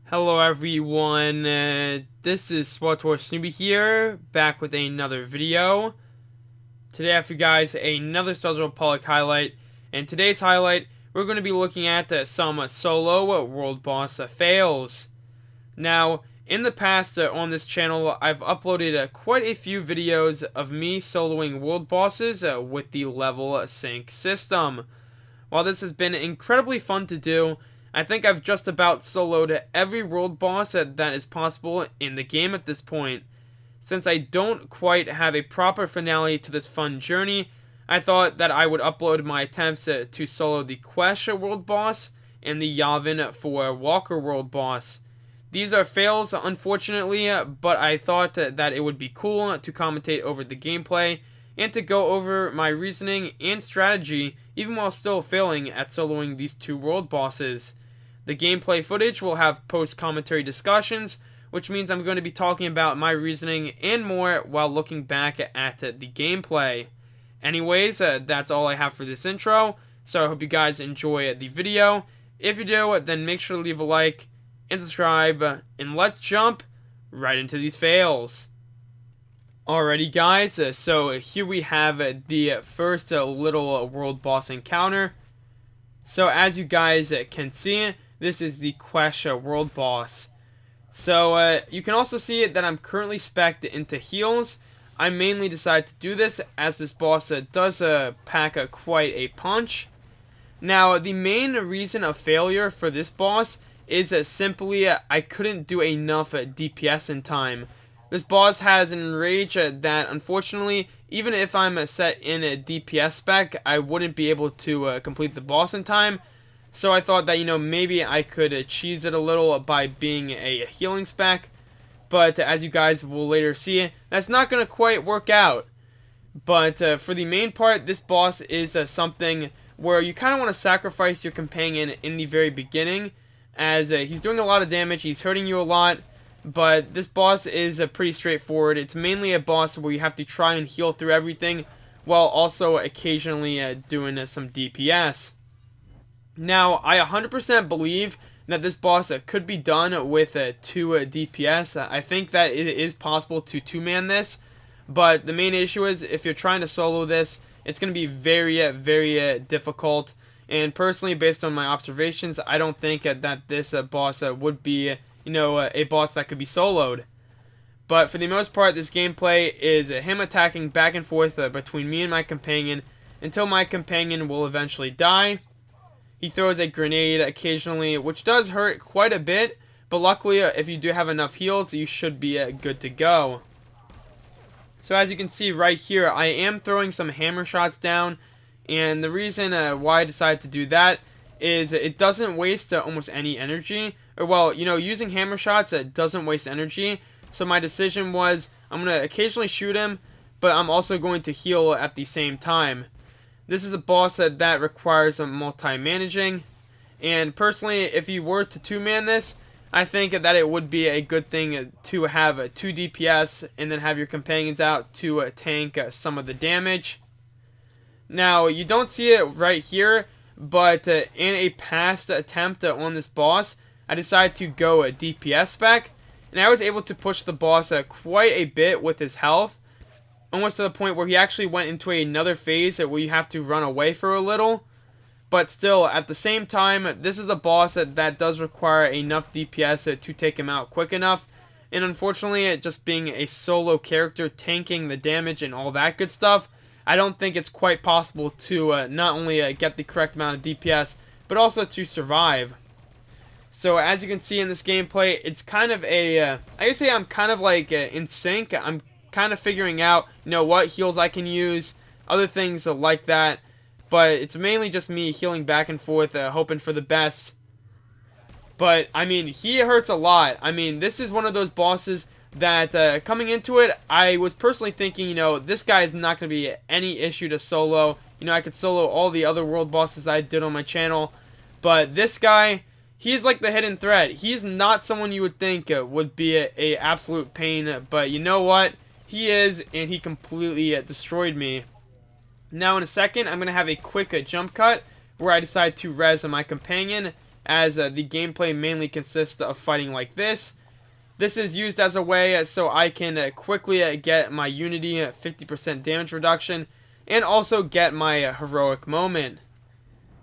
Hello everyone, this is SWTOR Snoopy here, back with another video. Today I have for you guys another Star Wars Republic highlight, and today's highlight we're going to be looking at some solo world boss fails. Now, in the past on this channel I've uploaded quite a few videos of me soloing world bosses with the level sync system. While this has been incredibly fun to do, I think I've just about soloed every world boss that is possible in the game at this point. Since I don't quite have a proper finale to this fun journey, I thought that I would upload my attempts to solo the Quesh world boss and the Yavin 4 Walker world boss. These are fails, unfortunately, but I thought that it would be cool to commentate over the gameplay and to go over my reasoning and strategy even while still failing at soloing these two world bosses. The gameplay footage will have post-commentary discussions, which means I'm going to be talking about my reasoning and more while looking back at the gameplay. Anyways, that's all I have for this intro, so I hope you guys enjoy the video. If you do, then make sure to leave a like and subscribe, and let's jump right into these fails. Alrighty guys, so here we have the first little world boss encounter. So as you guys can see, this is the Quesh world boss. So you can also see that I'm currently spec'd into heals. I mainly decided to do this as this boss does pack quite a punch. Now the main reason of failure for this boss is simply I couldn't do enough DPS in time. This boss has an enrage that unfortunately, even if I'm set in a DPS spec, I wouldn't be able to complete the boss in time. So I thought that, maybe I could cheese it a little by being a healing spec. But as you guys will later see, that's not going to quite work out. But for the main part, this boss is something where you kind of want to sacrifice your companion in the very beginning, as he's doing a lot of damage, he's hurting you a lot. But this boss is pretty straightforward. It's mainly a boss where you have to try and heal through everything, while also occasionally doing some DPS. Now, I 100% believe that this boss could be done with 2 DPS. I think that it is possible to 2-man this, but the main issue is if you're trying to solo this, it's going to be very, very difficult. And personally, based on my observations, I don't think that this boss would be, a boss that could be soloed. But for the most part, this gameplay is him attacking back and forth between me and my companion until my companion will eventually die. He throws a grenade occasionally, which does hurt quite a bit, but luckily if you do have enough heals, you should be good to go. So as you can see right here, I am throwing some hammer shots down, and the reason why I decided to do that is it doesn't waste almost any energy. Or well, using hammer shots doesn't waste energy, so my decision was I'm going to occasionally shoot him, but I'm also going to heal at the same time. This is a boss that requires multi-managing, and personally, if you were to 2-man this, I think that it would be a good thing to have 2 DPS and then have your companions out to tank some of the damage. Now, you don't see it right here, but in a past attempt on this boss, I decided to go a DPS spec, and I was able to push the boss quite a bit with his health. Almost to the point where he actually went into another phase where you have to run away for a little. But still, at the same time, this is a boss that does require enough DPS to take him out quick enough. And unfortunately, just being a solo character, tanking the damage and all that good stuff, I don't think it's quite possible to not only get the correct amount of DPS, but also to survive. So as you can see in this gameplay, it's kind of I guess I'm kind of like in sync. I'm kind of figuring out, what heals I can use, other things like that, but it's mainly just me healing back and forth, hoping for the best. But, he hurts a lot. This is one of those bosses that, coming into it, I was personally thinking, this guy is not going to be any issue to solo. I could solo all the other world bosses I did on my channel, but this guy, he's like the hidden threat. He's not someone you would think would be a absolute pain, but you know what? He is, and he completely destroyed me. Now in a second, I'm going to have a quick jump cut where I decide to res my companion as the gameplay mainly consists of fighting like this. This is used as a way so I can quickly get my Unity 50% damage reduction and also get my heroic moment.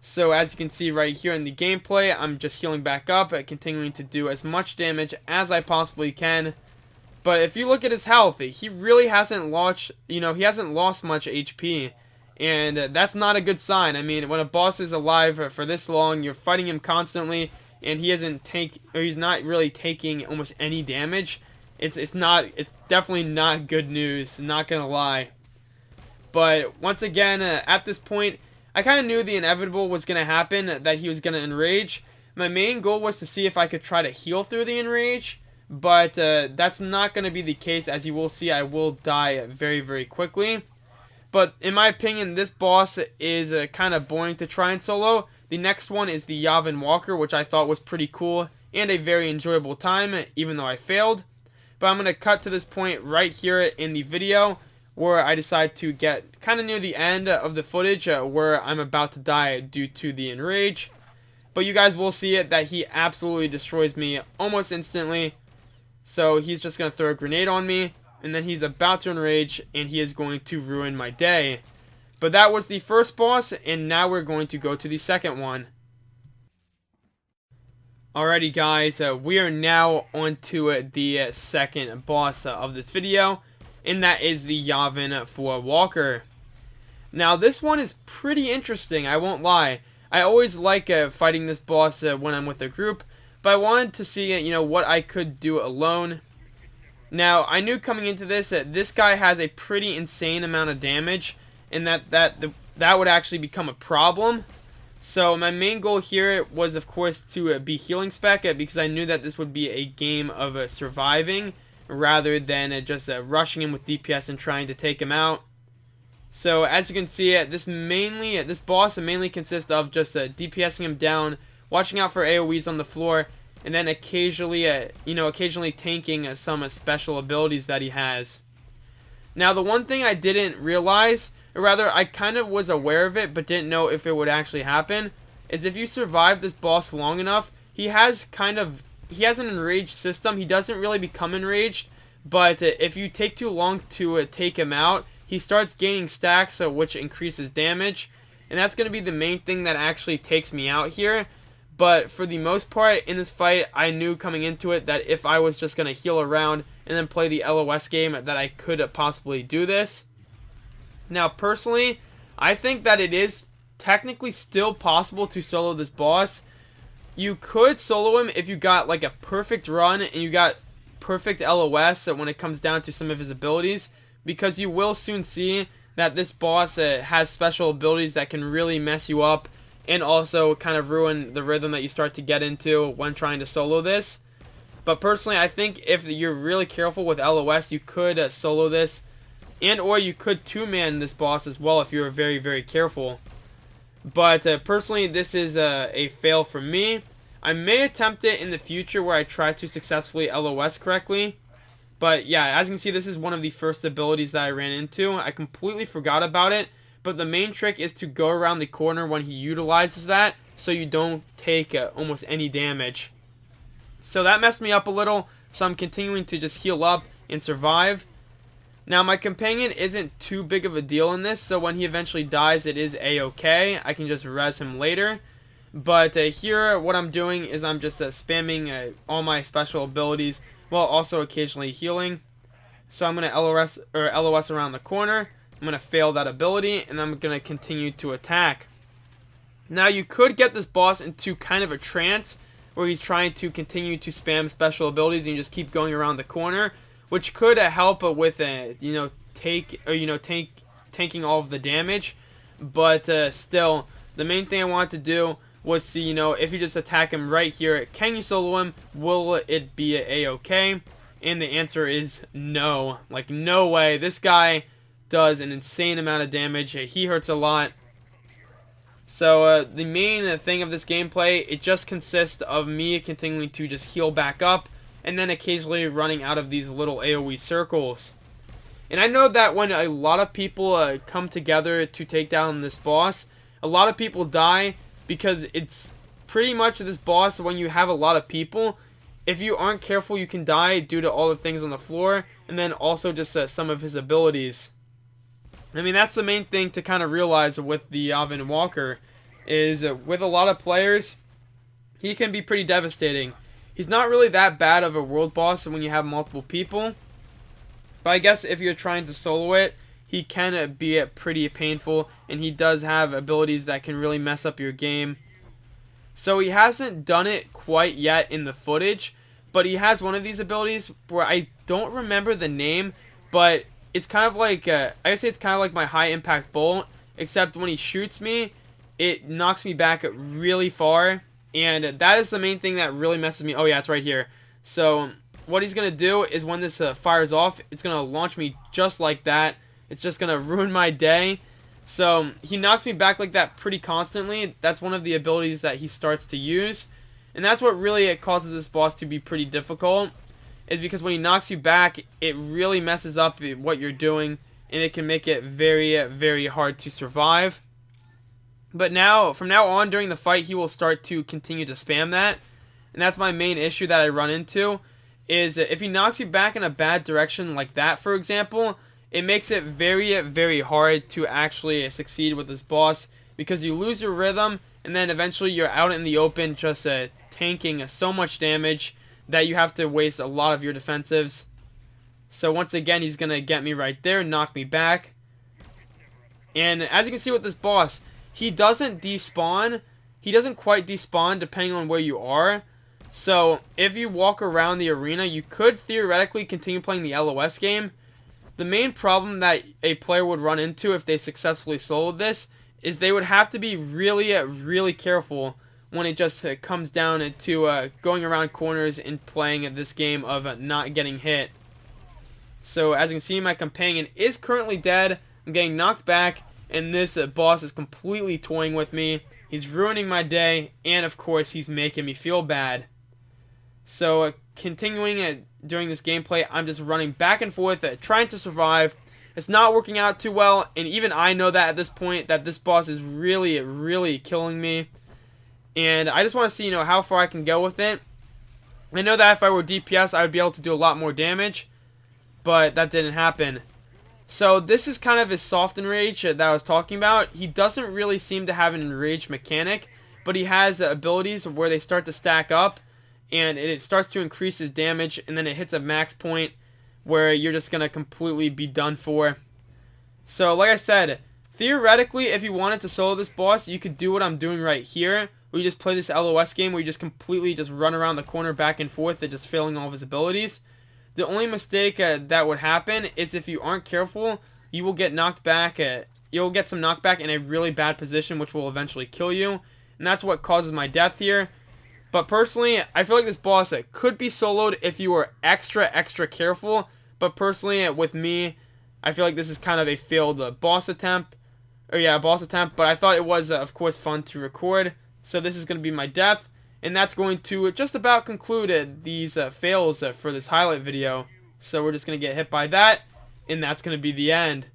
So as you can see right here in the gameplay, I'm just healing back up, continuing to do as much damage as I possibly can. But if you look at his health, he really hasn't lost, he hasn't lost much HP. And that's not a good sign. I mean, when a boss is alive for this long, you're fighting him constantly, and he's not really taking almost any damage. It's definitely not good news, not gonna lie. But once again, at this point, I kind of knew the inevitable was gonna happen, that he was gonna enrage. My main goal was to see if I could try to heal through the enrage, but that's not gonna be the case. As you will see, I will die very, very quickly. But in my opinion, this boss is kind of boring to try and solo. The next one is the Yavin Walker, which I thought was pretty cool and a very enjoyable time, even though I failed. But I'm going to cut to this point right here in the video where I decide to get kind of near the end of the footage where I'm about to die due to the enrage. But you guys will see it that he absolutely destroys me almost instantly. So he's just going to throw a grenade on me. And then he's about to enrage, and he is going to ruin my day. But that was the first boss, and now we're going to go to the second one. Alrighty guys, we are now on to the second boss of this video, and that is the Yavin 4 Walker. Now this one is pretty interesting, I won't lie. I always like fighting this boss when I'm with a group, but I wanted to see what I could do alone. Now, I knew coming into this that this guy has a pretty insane amount of damage, and that would actually become a problem. So my main goal here was, of course, to be healing spec, because I knew that this would be a game of surviving rather than just rushing him with DPS and trying to take him out. So as you can see, this boss mainly consists of just DPSing him down, watching out for AoEs on the floor, and then occasionally tanking some special abilities that he has. Now, the one thing I didn't realize, or rather, I kind of was aware of it, but didn't know if it would actually happen, is if you survive this boss long enough, he has an enraged system. He doesn't really become enraged, but if you take too long to take him out, he starts gaining stacks, which increases damage, and that's going to be the main thing that actually takes me out here. But for the most part, in this fight, I knew coming into it that if I was just going to heal around and then play the LOS game, that I could possibly do this. Now, personally, I think that it is technically still possible to solo this boss. You could solo him if you got like a perfect run and you got perfect LOS when it comes down to some of his abilities, because you will soon see that this boss has special abilities that can really mess you up and also kind of ruin the rhythm that you start to get into when trying to solo this. But personally, I think if you're really careful with LOS, you could solo this, and or you could two-man this boss as well if you were very, very careful. But personally, this is a fail for me. I may attempt it in the future where I try to successfully LOS correctly. But yeah, as you can see, this is one of the first abilities that I ran into. I completely forgot about it. But the main trick is to go around the corner when he utilizes that, so you don't take almost any damage. So that messed me up a little, so I'm continuing to just heal up and survive. Now my companion isn't too big of a deal in this, so when he eventually dies, it is a-okay. I can just res him later. But here, what I'm doing is I'm just spamming all my special abilities while also occasionally healing. So I'm going to LOS around the corner. I'm going to fail that ability, and I'm going to continue to attack. Now, you could get this boss into kind of a trance, where he's trying to continue to spam special abilities, and you just keep going around the corner, which could help with, tanking all of the damage. But still, the main thing I wanted to do was see, if you just attack him right here, can you solo him? Will it be a-okay? And the answer is no. Like, no way. This guy does an insane amount of damage. He hurts a lot. So the main thing of this gameplay, it just consists of me continuing to just heal back up and then occasionally running out of these little AoE circles. And I know that when a lot of people come together to take down this boss, a lot of people die because it's pretty much this boss, when you have a lot of people, if you aren't careful, you can die due to all the things on the floor, and then also just some of his abilities. I mean, that's the main thing to kind of realize with the Oven Walker, is with a lot of players, he can be pretty devastating. He's not really that bad of a world boss when you have multiple people, but I guess if you're trying to solo it, he can be pretty painful, and he does have abilities that can really mess up your game. So he hasn't done it quite yet in the footage, but he has one of these abilities where I don't remember the name, but it's kind of like, I would say it's kind of like my high impact bolt, except when he shoots me, it knocks me back really far, and that is the main thing that really messes me. Oh yeah, it's right here. So what he's going to do is when this fires off, it's going to launch me just like that. It's just going to ruin my day. So he knocks me back like that pretty constantly. That's one of the abilities that he starts to use. And that's what really causes this boss to be pretty difficult, is because when he knocks you back, it really messes up what you're doing, and it can make it very, very hard to survive. But now, from now on during the fight, he will start to continue to spam that. And that's my main issue that I run into, is if he knocks you back in a bad direction like that, for example, it makes it very, very hard to actually succeed with this boss, because you lose your rhythm, and then eventually you're out in the open just tanking so much damage that you have to waste a lot of your defensives. So once again, he's going to get me right there, knock me back. And as you can see with this boss, he doesn't despawn. He doesn't quite despawn depending on where you are. So if you walk around the arena, you could theoretically continue playing the LOS game. The main problem that a player would run into if they successfully soloed this is they would have to be really, really careful when it just comes down to going around corners and playing this game of not getting hit. So as you can see, my companion is currently dead. I'm getting knocked back, and this boss is completely toying with me. He's ruining my day, and of course he's making me feel bad. So continuing during this gameplay, I'm just running back and forth, trying to survive. It's not working out too well, and even I know that at this point, that this boss is really, really killing me. And I just want to see, how far I can go with it. I know that if I were DPS, I would be able to do a lot more damage, but that didn't happen. So this is kind of his soft enrage that I was talking about. He doesn't really seem to have an enrage mechanic, but he has abilities where they start to stack up, and it starts to increase his damage, and then it hits a max point where you're just going to completely be done for. So like I said, theoretically, if you wanted to solo this boss, you could do what I'm doing right here, where you just play this LOS game where you just completely just run around the corner back and forth and just failing all of his abilities. The only mistake that would happen is if you aren't careful, you will get knocked back. You'll get some knockback in a really bad position, which will eventually kill you. And that's what causes my death here. But personally, I feel like this boss could be soloed if you were extra careful. But personally, with me, I feel like this is kind of a failed boss attempt. Boss attempt. But I thought it was, of course, fun to record. So this is going to be my death. And that's going to just about conclude these fails for this highlight video. So we're just going to get hit by that. And that's going to be the end.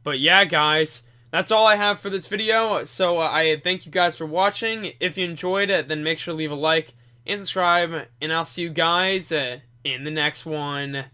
But yeah, guys, that's all I have for this video. So I thank you guys for watching. If you enjoyed it, then make sure to leave a like and subscribe. And I'll see you guys in the next one.